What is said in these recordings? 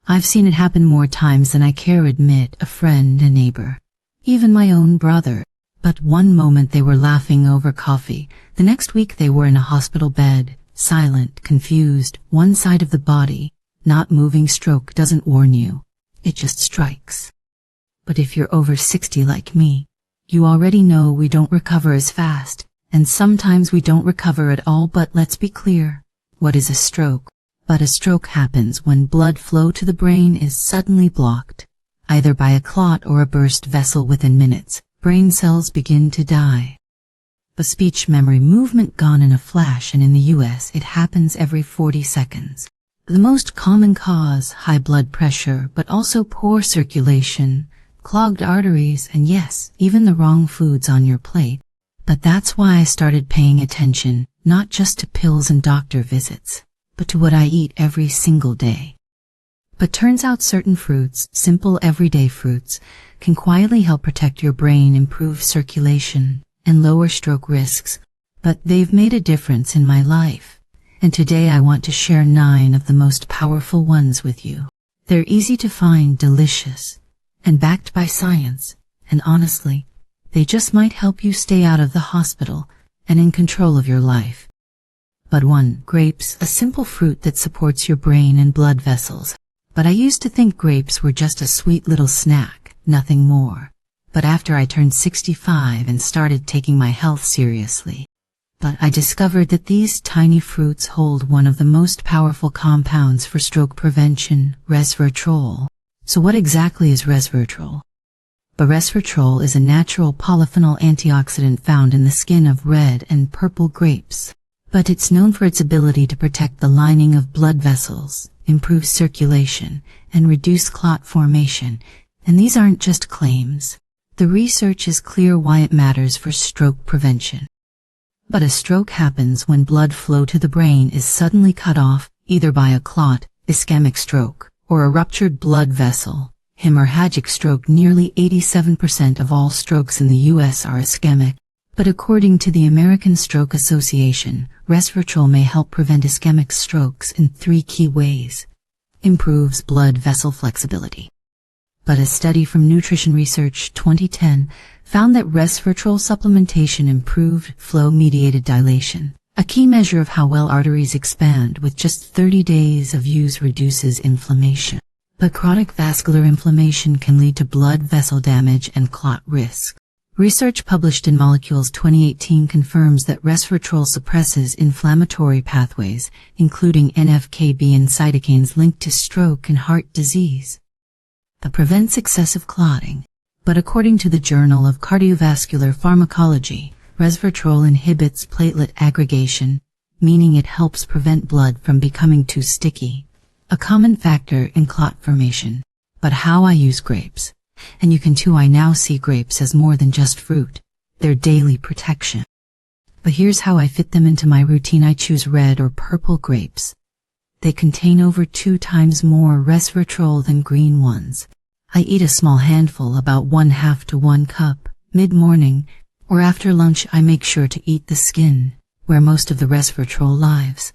I've seen it happen more times than I care admit, a friend, a neighbor, even my own brother. But one moment they were laughing over coffee, the next week they were in a hospital bed, silent, confused, one side of the body, not moving. Stroke doesn't warn you, it just strikes. But if you're over 60 like me, you already know we don't recover as fast, and sometimes we don't recover at all. But let's be clear, what is a stroke? But a stroke happens when blood flow to the brain is suddenly blocked, either by a clot or a burst vessel. Within minutes, brain cells begin to die. The speech, memory, movement gone in a flash, and in the US it happens every 40 seconds. The most common cause, high blood pressure, but also poor circulation, clogged arteries, and yes, even the wrong foods on your plate. But that's why I started paying attention, not just to pills and doctor visits, but to what I eat every single day. But turns out certain fruits, simple everyday fruits, can quietly help protect your brain, improve circulation, and lower stroke risks. But they've made a difference in my life, and today I want to share 9 of the most powerful ones with you. They're easy to find, delicious, and backed by science, and honestly, they just might help you stay out of the hospital and in control of your life. But 1. Grapes, a simple fruit that supports your brain and blood vessels. But I used to think grapes were just a sweet little snack, nothing more. But after I turned 65 and started taking my health seriously, I discovered that these tiny fruits hold one of the most powerful compounds for stroke prevention, resveratrol. So what exactly is resveratrol? Resveratrol is a natural polyphenol antioxidant found in the skin of red and purple grapes. But it's known for its ability to protect the lining of blood vessels, improve circulation, and reduce clot formation. And these aren't just claims. The research is clear why it matters for stroke prevention. But a stroke happens when blood flow to the brain is suddenly cut off, either by a clot, ischemic stroke, or a ruptured blood vessel, hemorrhagic stroke. Nearly 87% of all strokes in the US are ischemic. But according to the American Stroke Association, resveratrol may help prevent ischemic strokes in 3 key ways. Improves blood vessel flexibility. But a study from Nutrition Research 2010 found that resveratrol supplementation improved flow-mediated dilation, a key measure of how well arteries expand. With just 30 days of use, reduces inflammation. But chronic vascular inflammation can lead to blood vessel damage and clot risk. Research published in Molecules 2018 confirms that resveratrol suppresses inflammatory pathways, including NF-κB and cytokines linked to stroke and heart disease. It prevents excessive clotting. But according to the Journal of Cardiovascular Pharmacology, resveratrol inhibits platelet aggregation, meaning it helps prevent blood from becoming too sticky, a common factor in clot formation. But how I use grapes. And you can too. I now see grapes as more than just fruit. They're daily protection. But here's how I fit them into my routine. I choose red or purple grapes. They contain over 2 times more resveratrol than green ones. I eat a small handful, about 1/2 to 1 cup, mid-morning, or after lunch. I make sure to eat the skin, where most of the resveratrol lives.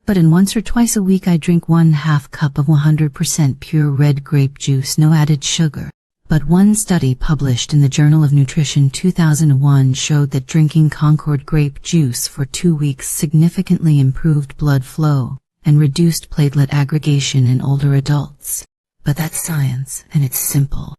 But in once or twice a week I drink 1/2 cup of 100% pure red grape juice, no added sugar. But one study published in the Journal of Nutrition 2001 showed that drinking Concord grape juice for 2 weeks significantly improved blood flow and reduced platelet aggregation in older adults. But that's science, and it's simple.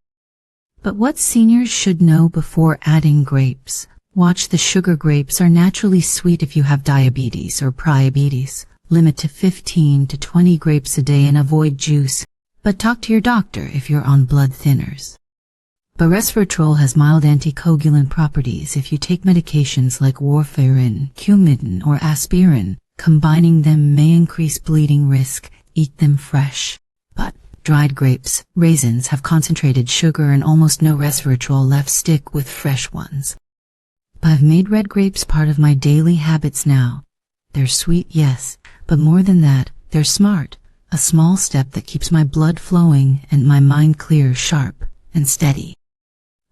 But what seniors should know before adding grapes. Watch the sugar. Grapes are naturally sweet if you have diabetes or prediabetes. Limit to 15 to 20 grapes a day and avoid juice. But talk to your doctor if you're on blood thinners. But resveratrol has mild anticoagulant properties. If you take medications like warfarin, Coumadin, or aspirin, combining them may increase bleeding risk. Eat them fresh. But dried grapes, raisins have concentrated sugar and almost no resveratrol left. Stick with fresh ones. I've made red grapes part of my daily habits now. They're sweet, yes, but more than that, they're smart. A small step that keeps my blood flowing and my mind clear, sharp, and steady.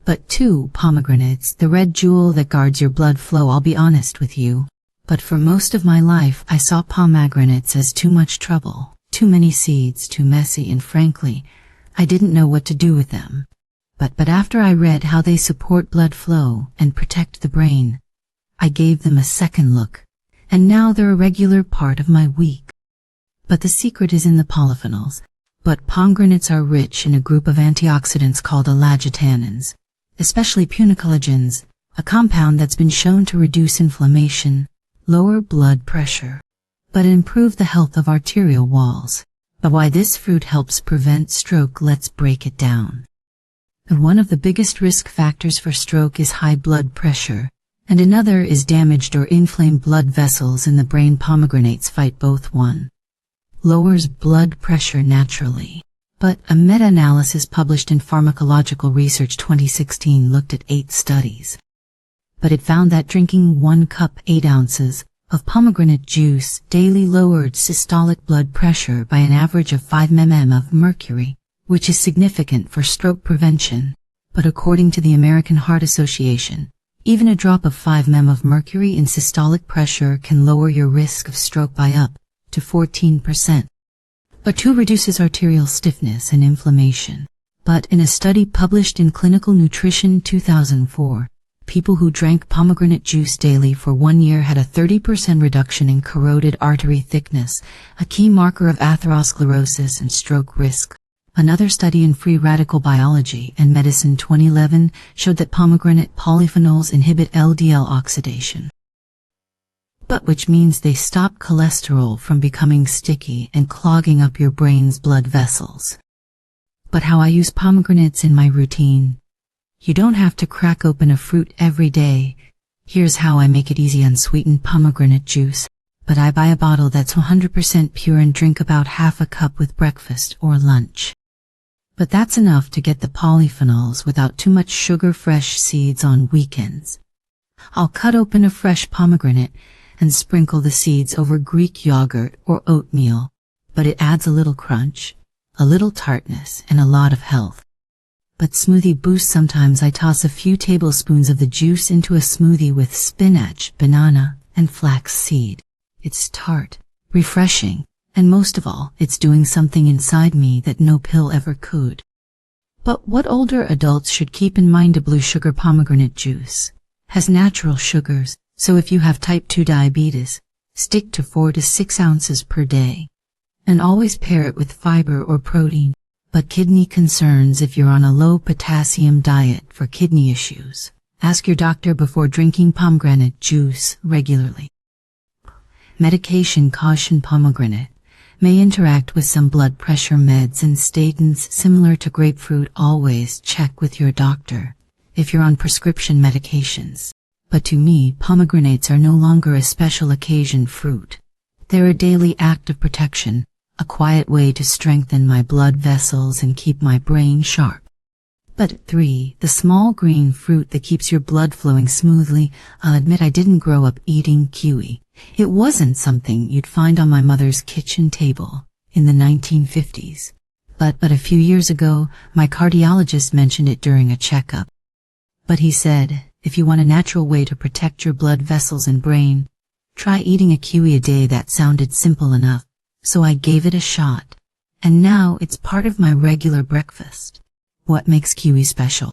But 2. Pomegranates, the red jewel that guards your blood flow. I'll be honest with you, but for most of my life I saw pomegranates as too much trouble. too many seeds, too messy, and frankly, I didn't know what to do with them. But after I read how they support blood flow and protect the brain, I gave them a second look, and now they're a regular part of my week. But the secret is in the polyphenols. But pomegranates are rich in a group of antioxidants called allagitannins, especially punicalagins, a compound that's been shown to reduce inflammation, lower blood pressure, but improve the health of arterial walls. But why this fruit helps prevent stroke, let's break it down. And one of the biggest risk factors for stroke is high blood pressure, and another is damaged or inflamed blood vessels in the brain. Pomegranates fight both. One lowers blood pressure naturally, but a meta-analysis published in Pharmacological Research 2016 looked at 8 studies. But it found that drinking 1 cup 8 ounces of pomegranate juice daily lowered systolic blood pressure by an average of 5 mm of mercury, which is significant for stroke prevention. But according to the American Heart Association, even a drop of 5 mm of mercury in systolic pressure can lower your risk of stroke by up to 14%. But 2 reduces arterial stiffness and inflammation. But in a study published in Clinical Nutrition 2004, people who drank pomegranate juice daily for 1 year had a 30% reduction in carotid artery thickness, a key marker of atherosclerosis and stroke risk. Another study in Free Radical Biology and Medicine 2011 showed that pomegranate polyphenols inhibit LDL oxidation, but which means they stop cholesterol from becoming sticky and clogging up your brain's blood vessels. But how I use pomegranates in my routine. You don't have to crack open a fruit every day. Here's how I make it easy: unsweetened pomegranate juice, but I buy a bottle that's 100% pure and drink about half a cup with breakfast or lunch. But that's enough to get the polyphenols without too much sugar. Fresh seeds on weekends. I'll cut open a fresh pomegranate and sprinkle the seeds over Greek yogurt or oatmeal, but it adds a little crunch, a little tartness, and a lot of health. But smoothie boost: sometimes I toss a few tablespoons of the juice into a smoothie with spinach, banana, and flax seed. It's tart, refreshing, and most of all, it's doing something inside me that no pill ever could. But what older adults should keep in mind: a blue sugar pomegranate juice has natural sugars, so if you have type 2 diabetes, stick to 4 to 6 ounces per day. And always pair it with fiber or protein. But kidney concerns: if you're on a low potassium diet for kidney issues, ask your doctor before drinking pomegranate juice regularly. Medication caution: pomegranate may interact with some blood pressure meds and statins similar to grapefruit. Always check with your doctor if you're on prescription medications. But to me, pomegranates are no longer a special occasion fruit. They're a daily act of protection, a quiet way to strengthen my blood vessels and keep my brain sharp. But 3, the small green fruit that keeps your blood flowing smoothly. I'll admit I didn't grow up eating kiwi. It wasn't something you'd find on my mother's kitchen table in the 1950s. But a few years ago, my cardiologist mentioned it during a checkup. But he said, if you want a natural way to protect your blood vessels and brain, try eating a kiwi a day. That sounded simple enough, so I gave it a shot. And now it's part of my regular breakfast. What makes kiwi special?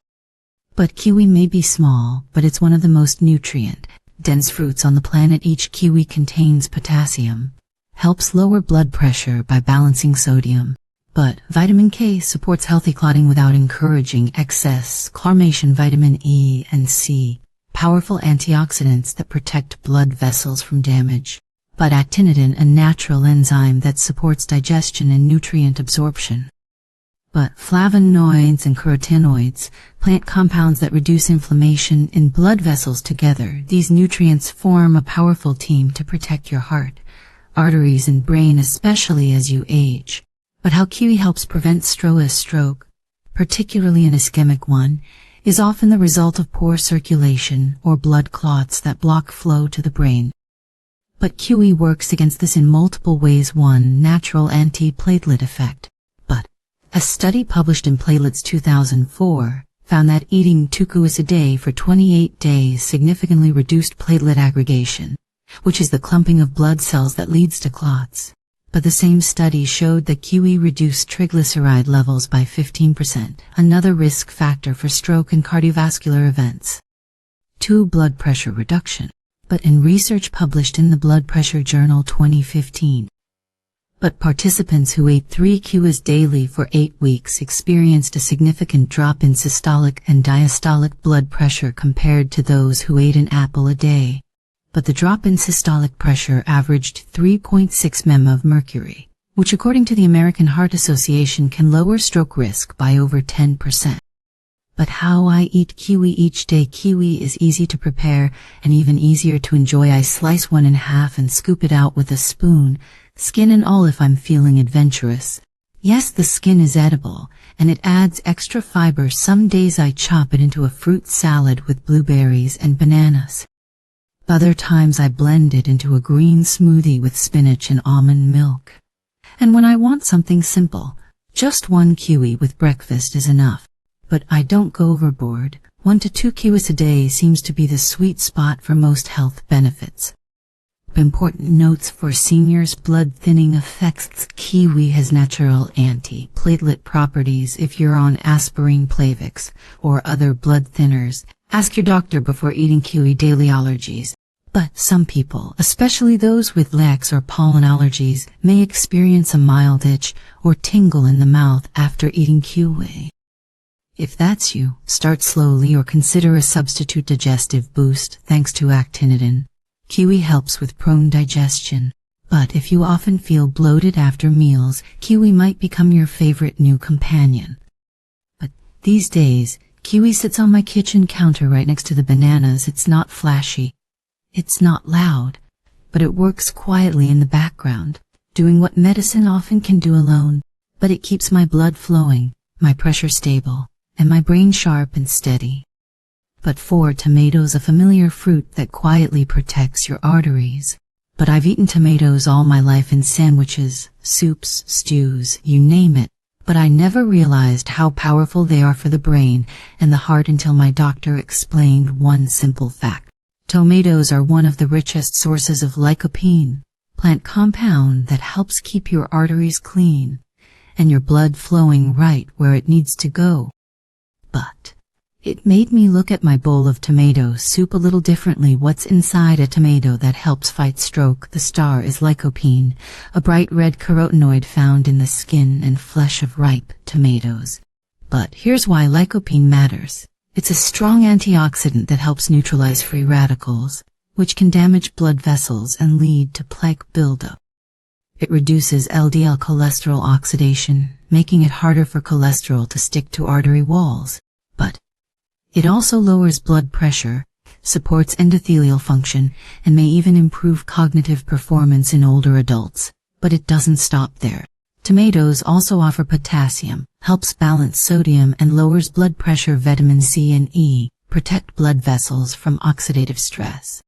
But kiwi may be small, but it's one of the most nutrient-dense fruits on the planet. Each kiwi contains potassium, helps lower blood pressure by balancing sodium. But vitamin K supports healthy clotting without encouraging excess inflammation. Vitamin E and C, powerful antioxidants that protect blood vessels from damage. But actinidin, a natural enzyme that supports digestion and nutrient absorption. But flavonoids and carotenoids, plant compounds that reduce inflammation in blood vessels. Together, these nutrients form a powerful team to protect your heart, arteries, and brain, especially as you age. But how kiwi helps prevent stroke. A stroke, particularly an ischemic one, is often the result of poor circulation or blood clots that block flow to the brain. But kiwi works against this in multiple ways. 1, natural anti-platelet effect. But a study published in Platelets 2004 found that eating 2 kiwis a day for 28 days significantly reduced platelet aggregation, which is the clumping of blood cells that leads to clots. But the same study showed that kiwi reduced triglyceride levels by 15%, another risk factor for stroke and cardiovascular events. 2. Blood pressure reduction. But in research published in the Blood Pressure Journal 2015. But participants who ate 3 kiwis daily for 8 weeks experienced a significant drop in systolic and diastolic blood pressure compared to those who ate an apple a day. But the drop in systolic pressure averaged 3.6 mmHg of mercury, which according to the American Heart Association can lower stroke risk by over 10%. But how I eat kiwi each day. Kiwi is easy to prepare and even easier to enjoy. I slice one in half and scoop it out with a spoon, skin and all if I'm feeling adventurous. Yes, the skin is edible, and it adds extra fiber. Some days I chop it into a fruit salad with blueberries and bananas. Other times I blend it into a green smoothie with spinach and almond milk. And when I want something simple, just 1 kiwi with breakfast is enough. But I don't go overboard. 1 to 2 kiwis a day seems to be the sweet spot for most health benefits. Important notes for seniors: blood thinning effects. Kiwi has natural anti-platelet properties. If you're on aspirin, Plavix, or other blood thinners, ask your doctor before eating kiwi daily. Allergies. But some people, especially those with lax or pollen allergies, may experience a mild itch or tingle in the mouth after eating kiwi. If that's you, start slowly or consider a substitute digestive boost thanks to actinitin. Kiwi helps with prone digestion. But if you often feel bloated after meals, kiwi might become your favorite new companion. But these days, kiwi sits on my kitchen counter right next to the bananas. It's not flashy. It's not loud. But it works quietly in the background, doing what medicine often can do alone. But it keeps my blood flowing, my pressure stable, and my brain sharp and steady. But 4. Tomatoes, a familiar fruit that quietly protects your arteries. But I've eaten tomatoes all my life in sandwiches, soups, stews, you name it. But I never realized how powerful they are for the brain and the heart until my doctor explained one simple fact. Tomatoes are one of the richest sources of lycopene, plant compound that helps keep your arteries clean and your blood flowing right where it needs to go. But it made me look at my bowl of tomato soup a little differently. What's inside a tomato that helps fight stroke? The star is lycopene, a bright red carotenoid found in the skin and flesh of ripe tomatoes. But here's why lycopene matters. It's a strong antioxidant that helps neutralize free radicals, which can damage blood vessels and lead to plaque buildup. It reduces LDL cholesterol oxidation, making it harder for cholesterol to stick to artery walls. But it also lowers blood pressure, supports endothelial function, and may even improve cognitive performance in older adults. But it doesn't stop there. Tomatoes also offer potassium, helps balance sodium and lowers blood pressure. Vitamin C and E protect blood vessels from oxidative stress.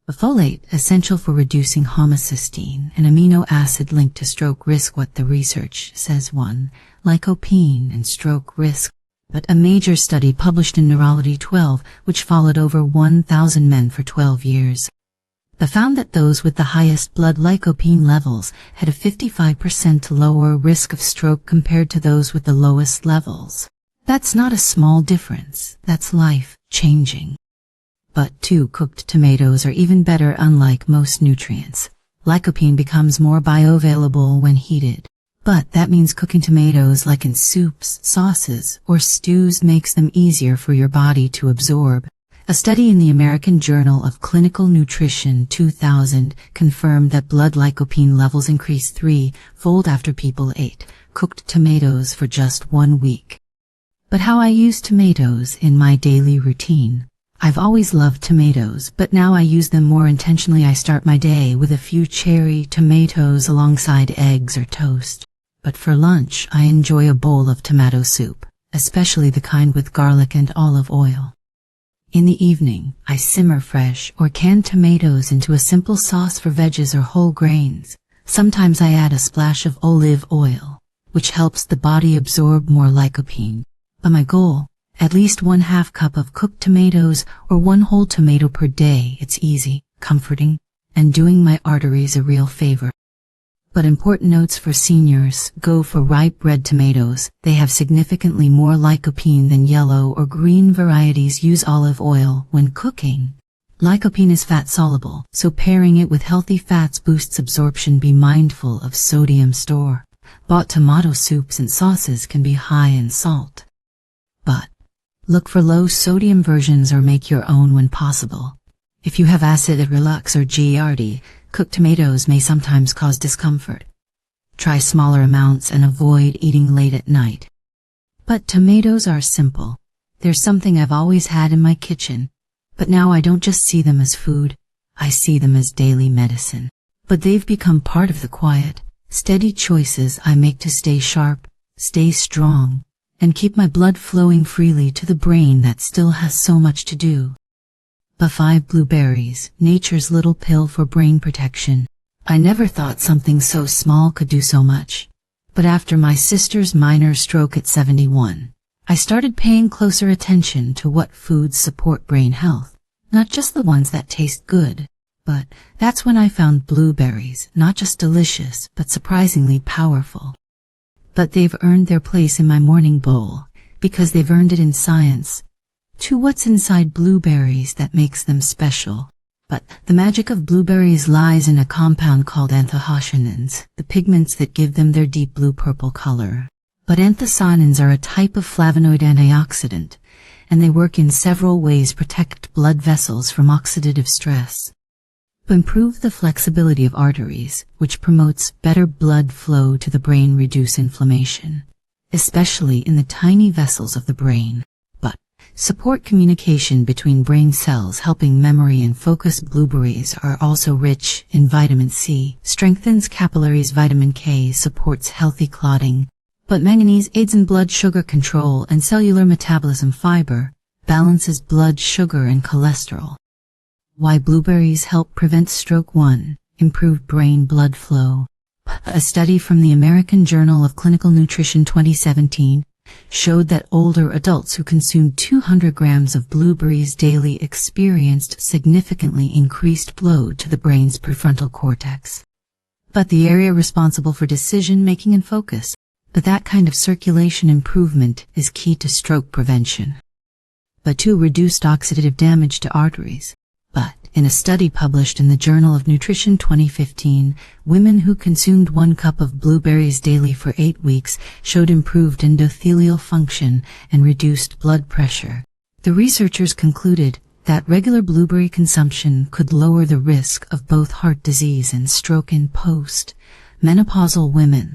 A folate, essential for reducing homocysteine, an amino acid linked to stroke risk. What the research says: 1. Lycopene and stroke risk. But a major study published in Neurology 12, which followed over 1,000 men for 12 years, found that those with the highest blood lycopene levels had a 55% lower risk of stroke compared to those with the lowest levels. That's not a small difference. That's life-changing. But 2. Cooked tomatoes are even better. Unlike most nutrients, lycopene becomes more bioavailable when heated. But that means cooking tomatoes like in soups, sauces, or stews makes them easier for your body to absorb. A study in the American Journal of Clinical Nutrition 2000 confirmed that blood lycopene levels increased 3-fold after people ate cooked tomatoes for just 1 week. But how I use tomatoes in my daily routine. I've always loved tomatoes, but now I use them more intentionally. I start my day with a few cherry tomatoes alongside eggs or toast. But for lunch, I enjoy a bowl of tomato soup, especially the kind with garlic and olive oil. In the evening, I simmer fresh or canned tomatoes into a simple sauce for veggies or whole grains. Sometimes I add a splash of olive oil, which helps the body absorb more lycopene. But my goal, at least 1/2 cup of cooked tomatoes or 1 whole tomato per day. It's easy, comforting, and doing my arteries a real favor. But important notes for seniors: go for ripe red tomatoes. They have significantly more lycopene than yellow or green varieties. Use olive oil when cooking. Lycopene is fat-soluble, so pairing it with healthy fats boosts absorption. Be mindful of sodium. Store-bought tomato soups and sauces can be high in salt. But look for low-sodium versions or make your own when possible. If you have acid reflux or GERD, cooked tomatoes may sometimes cause discomfort. Try smaller amounts and avoid eating late at night. But tomatoes are simple. They're something I've always had in my kitchen. But now I don't just see them as food, I see them as daily medicine. But they've become part of the quiet, steady choices I make to stay sharp, stay strong, and keep my blood flowing freely to the brain that still has so much to do. B5 blueberries, nature's little pill for brain protection. I never thought something so small could do so much. But after my sister's minor stroke at 71, I started paying closer attention to what foods support brain health, not just the ones that taste good. But that's when I found blueberries, not just delicious, but surprisingly powerful. But they've earned their place in my morning bowl, because they've earned it in science. To what's inside blueberries that makes them special. But the magic of blueberries lies in a compound called anthocyanins, the pigments that give them their deep blue-purple color. But anthocyanins are a type of flavonoid antioxidant, and they work in several ways: protect blood vessels from oxidative stress, improve the flexibility of arteries, which promotes better blood flow to the brain, reduce inflammation, especially in the tiny vessels of the brain, but support communication between brain cells, helping memory and focus. Blueberries are also rich in vitamin C, strengthens capillaries. Vitamin K supports healthy clotting, but manganese aids in blood sugar control and cellular metabolism. Fiber balances blood sugar and cholesterol. Why blueberries help prevent stroke. 1. Improve brain blood flow. A study from the American Journal of Clinical Nutrition 2017 showed that older adults who consumed 200 grams of blueberries daily experienced significantly increased flow to the brain's prefrontal cortex. But the area responsible for decision-making and focus. But that kind of circulation improvement is key to stroke prevention. But 2. Reduced oxidative damage to arteries. But in a study published in the Journal of Nutrition 2015, women who consumed 1 cup of blueberries daily for 8 weeks showed improved endothelial function and reduced blood pressure. The researchers concluded that regular blueberry consumption could lower the risk of both heart disease and stroke in post-menopausal women.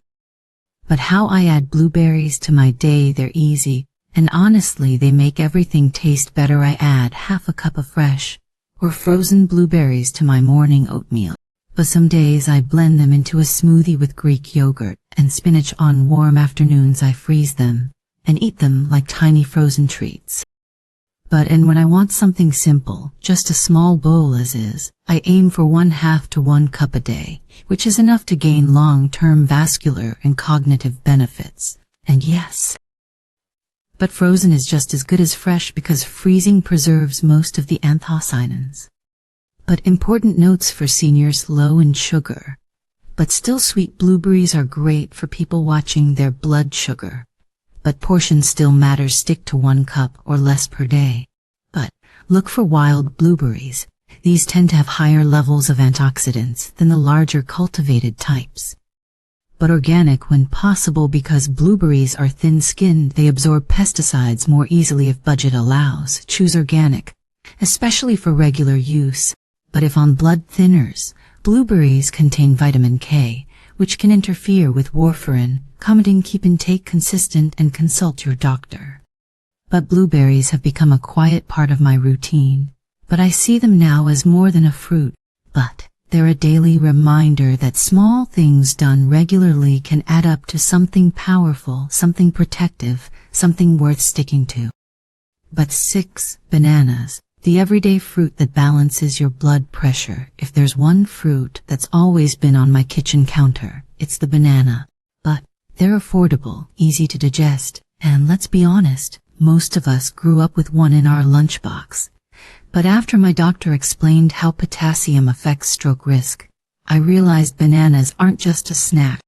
But how I add blueberries to my day? They're easy, and honestly they make everything taste better. I add half a cup of fresh or frozen blueberries to my morning oatmeal. But some days I blend them into a smoothie with Greek yogurt and spinach. On warm afternoons I freeze them and eat them like tiny frozen treats. And when I want something simple, just a small bowl as is, I aim for 1/2 to 1 cup a day, which is enough to gain long-term vascular and cognitive benefits. And yes, but frozen is just as good as fresh because freezing preserves most of the anthocyanins. But important notes for seniors: low in sugar, but still sweet. Blueberries are great for people watching their blood sugar. But portion still matters. Stick to 1 cup or less per day. But look for wild blueberries. These tend to have higher levels of antioxidants than the larger cultivated types. But organic when possible, because blueberries are thin-skinned, they absorb pesticides more easily. If budget allows, choose organic, especially for regular use. But if on blood thinners, blueberries contain vitamin K, which can interfere with warfarin. Commenting: keep intake consistent and consult your doctor. But blueberries have become a quiet part of my routine. But I see them now as more than a fruit. But they're a daily reminder that small things done regularly can add up to something powerful, something protective, something worth sticking to. But 6. Bananas. The everyday fruit that balances your blood pressure. If there's one fruit that's always been on my kitchen counter, it's the banana. But they're affordable, easy to digest, and let's be honest, most of us grew up with one in our lunchbox. But after my doctor explained how potassium affects stroke risk, I realized bananas aren't just a snack.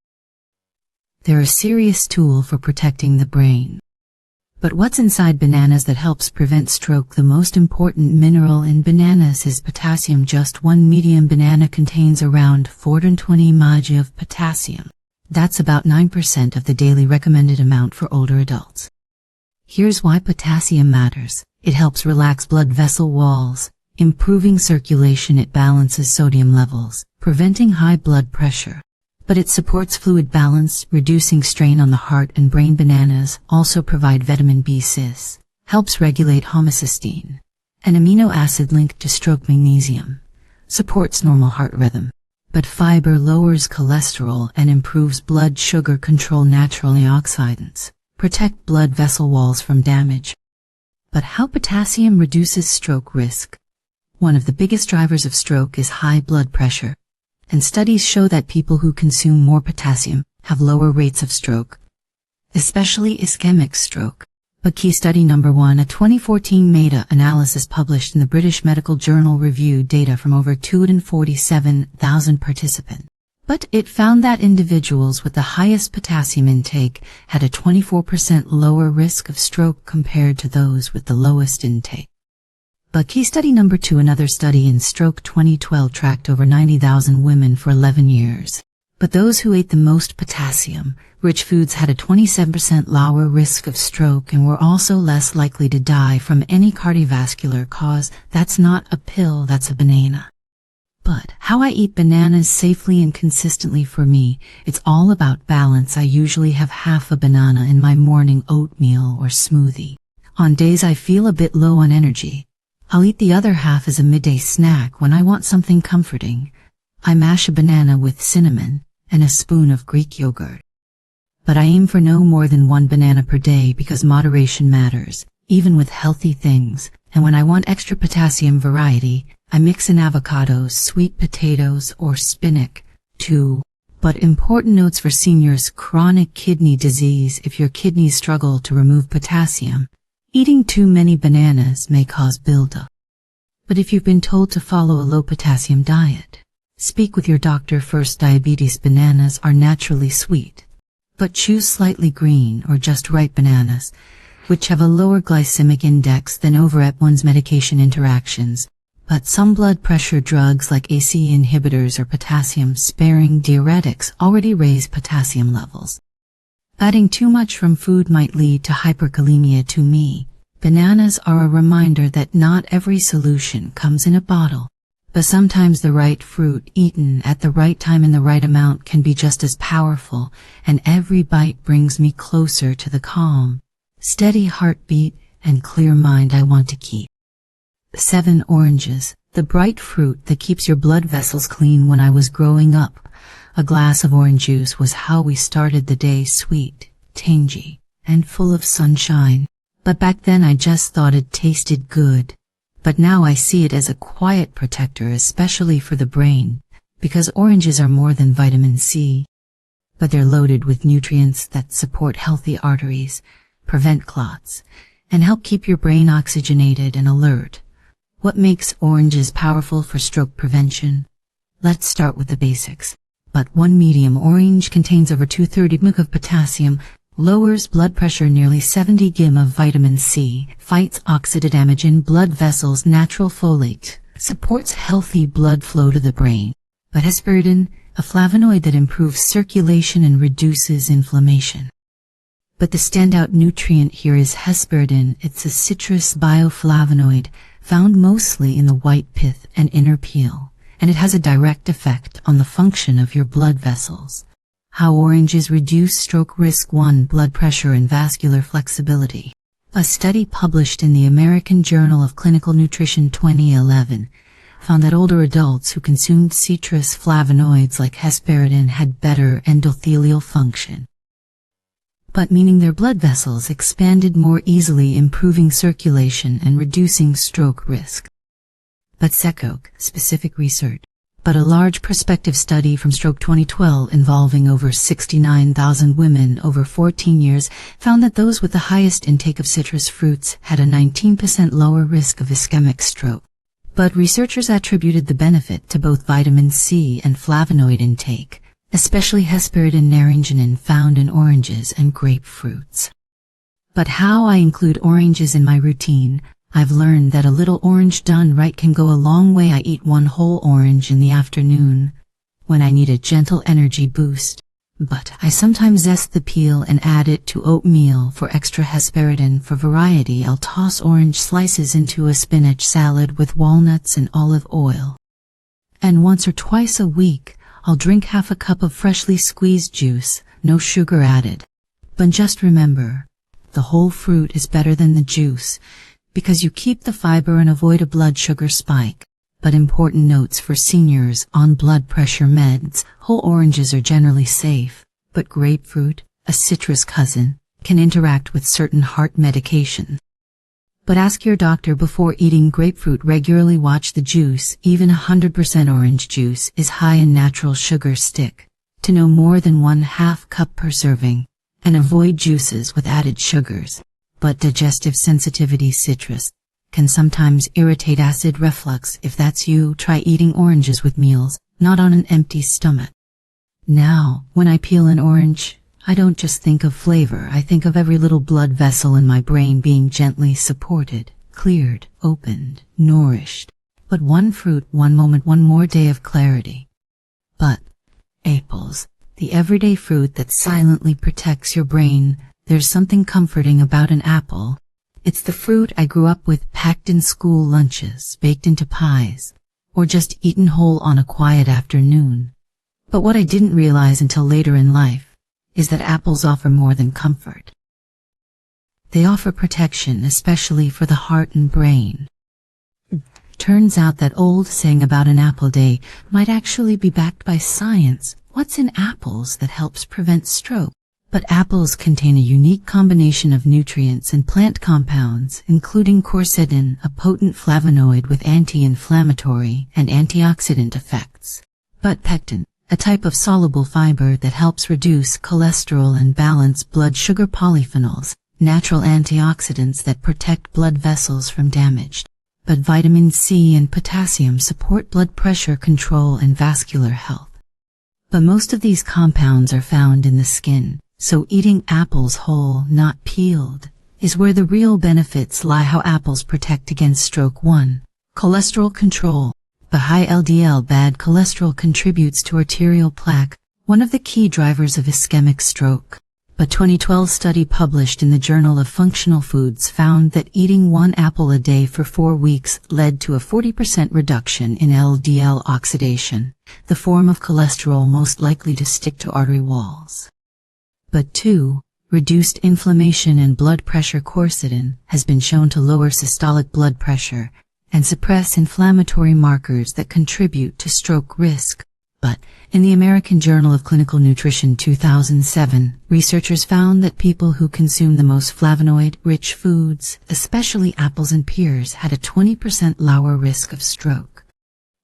They're a serious tool for protecting the brain. But what's inside bananas that helps prevent stroke? The most important mineral in bananas is potassium. Just one medium banana contains around 420 mg of potassium. That's about 9% of the daily recommended amount for older adults. Here's why potassium matters. It helps relax blood vessel walls, improving circulation. It balances sodium levels, preventing high blood pressure. But it supports fluid balance, reducing strain on the heart and brain. Bananas also provide vitamin B6, helps regulate homocysteine, an amino acid linked to stroke. Magnesium supports normal heart rhythm. But fiber lowers cholesterol and improves blood sugar control. Natural antioxidants protect blood vessel walls from damage. But how potassium reduces stroke risk? One of the biggest drivers of stroke is high blood pressure, and studies show that people who consume more potassium have lower rates of stroke, especially ischemic stroke. But key study number 1, a 2014 meta-analysis published in the British Medical Journal reviewed data from over 247,000 participants. But it found that individuals with the highest potassium intake had a 24% lower risk of stroke compared to those with the lowest intake. But key study number 2, another study in stroke 2012 tracked over 90,000 women for 11 years. But those who ate the most potassium-rich foods had a 27% lower risk of stroke and were also less likely to die from any cardiovascular cause. That's not a pill, that's a banana. But how I eat bananas safely and consistently? For me, it's all about balance. I usually have half a banana in my morning oatmeal or smoothie. On days I feel a bit low on energy, I'll eat the other half as a midday snack. When I want something comforting, I mash a banana with cinnamon and a spoon of Greek yogurt. But I aim for no more than 1 banana per day because moderation matters, even with healthy things. And when I want extra potassium variety, I mix in avocados, sweet potatoes, or spinach, too. But important notes for seniors: chronic kidney disease. If your kidneys struggle to remove potassium, eating too many bananas may cause buildup. But if you've been told to follow a low potassium diet, speak with your doctor first. Diabetes: bananas are naturally sweet, but choose slightly green or just ripe bananas, which have a lower glycemic index than overripe ones. Medication interactions. But some blood pressure drugs like ACE inhibitors or potassium-sparing diuretics already raise potassium levels. Adding too much from food might lead to hyperkalemia. To me, bananas are a reminder that not every solution comes in a bottle, but sometimes the right fruit eaten at the right time in the right amount can be just as powerful, and every bite brings me closer to the calm, steady heartbeat and clear mind I want to keep. 7. Oranges, the bright fruit that keeps your blood vessels clean. When I was growing up, a glass of orange juice was how we started the day, sweet, tangy, and full of sunshine. But back then I just thought it tasted good. But now I see it as a quiet protector, especially for the brain, because oranges are more than vitamin C. But they're loaded with nutrients that support healthy arteries, prevent clots, and help keep your brain oxygenated and alert. What makes oranges powerful for stroke prevention? Let's start with the basics. But 1 medium orange contains over 230 mg of potassium, lowers blood pressure, nearly 70 mg of vitamin C, fights oxidative damage in blood vessels. Natural folate supports healthy blood flow to the brain. But hesperidin, a flavonoid that improves circulation and reduces inflammation. But the standout nutrient here is hesperidin. It's a citrus bioflavonoid found mostly in the white pith and inner peel, and it has a direct effect on the function of your blood vessels. How oranges reduce stroke risk. 1. Blood pressure and vascular flexibility. A study published in the American Journal of Clinical Nutrition 2011 found that older adults who consumed citrus flavonoids like hesperidin had better endothelial function, but meaning their blood vessels expanded more easily, improving circulation and reducing stroke risk. But specific research. But a large prospective study from Stroke 2012 involving over 69,000 women over 14 years found that those with the highest intake of citrus fruits had a 19% lower risk of ischemic stroke. But researchers attributed the benefit to both vitamin C and flavonoid intake, especially hesperidin and naringinin found in oranges and grapefruits. But how I include oranges in my routine, I've learned that a little orange done right can go a long way. I eat one whole orange in the afternoon, when I need a gentle energy boost. But I sometimes zest the peel and add it to oatmeal for extra hesperidin. For variety, I'll toss orange slices into a spinach salad with walnuts and olive oil. And once or twice a week, I'll drink half a cup of freshly squeezed juice, no sugar added. But just remember, the whole fruit is better than the juice, because you keep the fiber and avoid a blood sugar spike. But important notes for seniors on blood pressure meds: whole oranges are generally safe, but grapefruit, a citrus cousin, can interact with certain heart medications. But ask your doctor before eating grapefruit regularly. Watch the juice. Even 100% orange juice is high in natural sugar. Stick to no more than 1/2 cup per serving, and avoid juices with added sugars. But digestive sensitivity: citrus can sometimes irritate acid reflux. If that's you, try eating oranges with meals, not on an empty stomach. Now, when I peel an orange, I don't just think of flavor. I think of every little blood vessel in my brain being gently supported, cleared, opened, nourished. But one fruit, one moment, one more day of clarity. But apples, the everyday fruit that silently protects your brain. There's something comforting about an apple. It's the fruit I grew up with, packed in school lunches, baked into pies, or just eaten whole on a quiet afternoon. But what I didn't realize until later in life is that apples offer more than comfort. They offer protection, especially for the heart and brain. Turns out that old saying about an apple a day might actually be backed by science. What's in apples that helps prevent stroke? But apples contain a unique combination of nutrients and plant compounds, including quercetin, a potent flavonoid with anti-inflammatory and antioxidant effects. But pectin, a type of soluble fiber that helps reduce cholesterol and balance blood sugar. Polyphenols, natural antioxidants that protect blood vessels from damage. But vitamin C and potassium support blood pressure control and vascular health. But most of these compounds are found in the skin. So eating apples whole, not peeled, is where the real benefits lie. How apples protect against stroke. 1. Cholesterol control. The high LDL bad cholesterol contributes to arterial plaque, one of the key drivers of ischemic stroke. A 2012 study published in the Journal of Functional Foods found that eating one apple a day for 4 weeks led to a 40% reduction in LDL oxidation, the form of cholesterol most likely to stick to artery walls. But 2. Reduced inflammation and blood pressure. Quercetin has been shown to lower systolic blood pressure and suppress inflammatory markers that contribute to stroke risk. But in the American Journal of Clinical Nutrition 2007, researchers found that people who consume the most flavonoid-rich foods, especially apples and pears, had a 20% lower risk of stroke.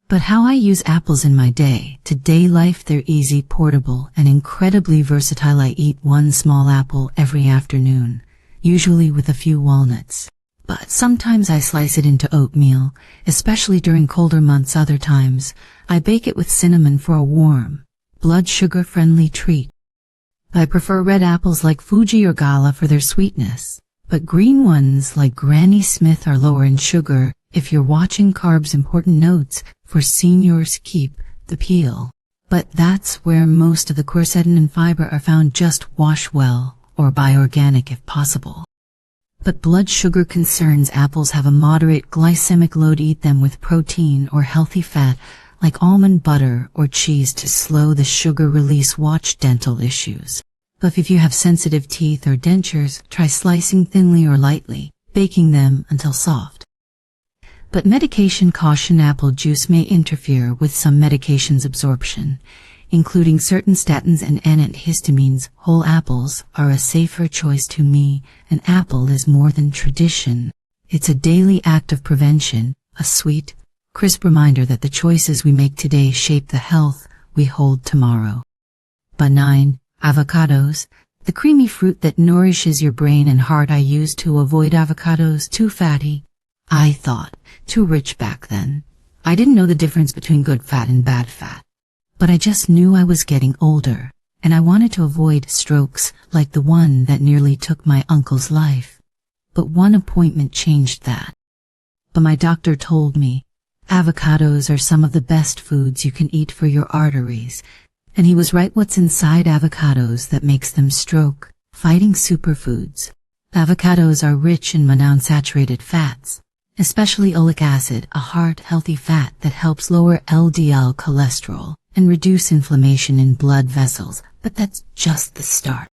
But how I use apples in my day-to-day life: they're easy, portable, and incredibly versatile. I eat one small apple every afternoon, usually with a few walnuts. But sometimes I slice it into oatmeal, especially during colder months. Other times, I bake it with cinnamon for a warm, blood sugar-friendly treat. I prefer red apples like Fuji or Gala for their sweetness, but green ones like Granny Smith are lower in sugar. If you're watching carbs, important notes for seniors: keep the peel. But that's where most of the quercetin and fiber are found. Just wash well, or buy organic if possible. But blood sugar concerns: apples have a moderate glycemic load. Eat them with protein or healthy fat, like almond butter or cheese, to slow the sugar release. Watch dental issues. But if you have sensitive teeth or dentures, try slicing thinly or lightly, baking them until soft. But medication caution: apple juice may interfere with some medications' absorption, including certain statins and antihistamines. Whole apples are a safer choice to me. An apple is more than tradition. It's a daily act of prevention, a sweet, crisp reminder that the choices we make today shape the health we hold tomorrow. But 9. Avocados, the creamy fruit that nourishes your brain and heart. I used to avoid avocados: too fatty, I thought, too rich back then. I didn't know the difference between good fat and bad fat. But I just knew I was getting older, and I wanted to avoid strokes like the one that nearly took my uncle's life. But one appointment changed that. But my doctor told me, avocados are some of the best foods you can eat for your arteries. And he was right. What's inside avocados that makes them stroke-fighting superfoods? Avocados are rich in monounsaturated fats, especially oleic acid, a heart-healthy fat that helps lower LDL cholesterol and reduce inflammation in blood vessels, but that's just the start.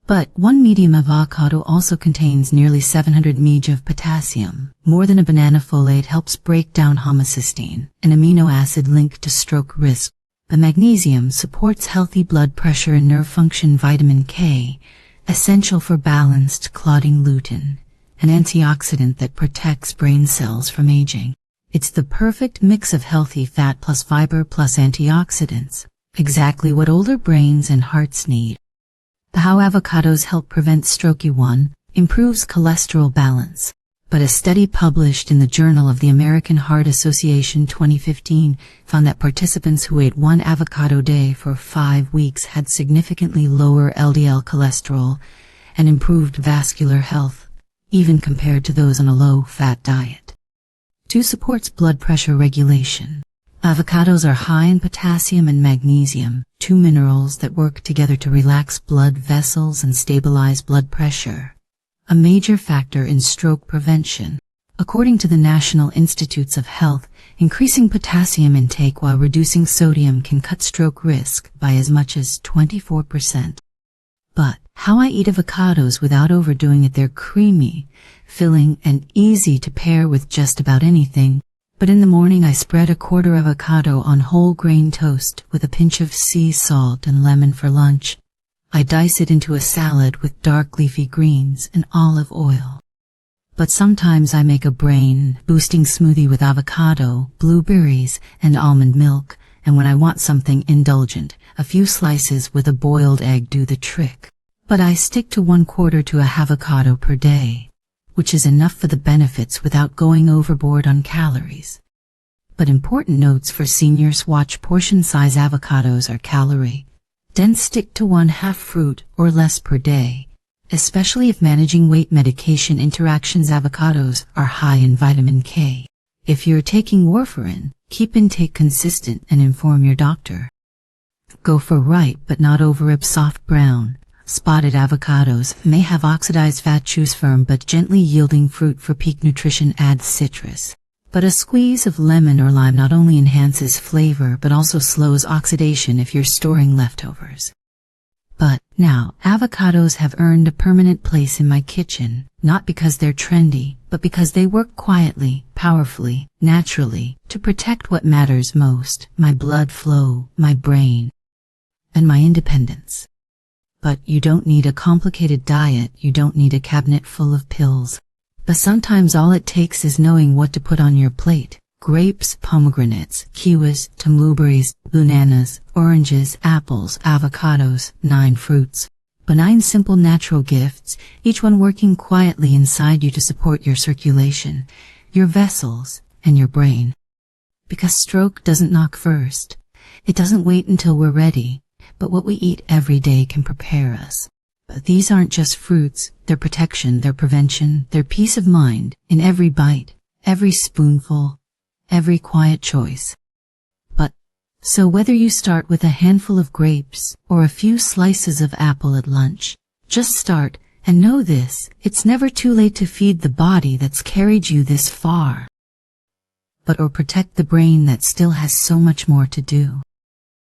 But one medium avocado also contains nearly 700 mg of potassium. More than a banana, folate helps break down homocysteine, an amino acid linked to stroke risk. The magnesium supports healthy blood pressure and nerve function. Vitamin K, essential for balanced clotting. Lutein, an antioxidant that protects brain cells from aging. It's the perfect mix of healthy fat plus fiber plus antioxidants, exactly what older brains and hearts need. How avocados help prevent stroke. 1. Improves cholesterol balance. But a study published in the Journal of the American Heart Association 2015 found that participants who ate one avocado a day for 5 weeks had significantly lower LDL cholesterol and improved vascular health, even compared to those on a low-fat diet. 2. Supports blood pressure regulation. Avocados are high in potassium and magnesium, two minerals that work together to relax blood vessels and stabilize blood pressure, a major factor in stroke prevention. According to the National Institutes of Health, increasing potassium intake while reducing sodium can cut stroke risk by as much as 24%. But how I eat avocados without overdoing it? They're creamy, filling, and easy to pair with just about anything. But in the morning I spread a quarter avocado on whole grain toast with a pinch of sea salt and lemon for lunch. I dice it into a salad with dark leafy greens and olive oil. But sometimes I make a brain-boosting smoothie with avocado, blueberries, and almond milk, and when I want something indulgent, a few slices with a boiled egg do the trick. But I stick to 1/4 to a avocado per day, which is enough for the benefits without going overboard on calories. But important notes for seniors: watch portion size. Avocados are calorie-dense. Stick to 1/2 fruit or less per day, especially if managing weight. Medication interactions. Avocados are high in vitamin K. If you're taking warfarin, keep intake consistent and inform your doctor. Go for ripe but not over-ripe. Soft brown, spotted avocados may have oxidized fat. Choose firm but gently yielding fruit for peak nutrition. Add citrus. But a squeeze of lemon or lime not only enhances flavor but also slows oxidation if you're storing leftovers. But now, avocados have earned a permanent place in my kitchen, not because they're trendy, but because they work quietly, powerfully, naturally, to protect what matters most: my blood flow, my brain, and my independence. But you don't need a complicated diet, you don't need a cabinet full of pills. But sometimes all it takes is knowing what to put on your plate. Grapes, pomegranates, kiwis, blueberries, bananas, oranges, apples, avocados, 9 fruits. Benign, simple, natural gifts, each one working quietly inside you to support your circulation, your vessels, and your brain. Because stroke doesn't knock first. It doesn't wait until we're ready. But what we eat every day can prepare us. But these aren't just fruits, they're protection, they're prevention, they're peace of mind, in every bite, every spoonful, every quiet choice. So whether you start with a handful of grapes or a few slices of apple at lunch, just start, and know this: it's never too late to feed the body that's carried you this far. Or protect the brain that still has so much more to do.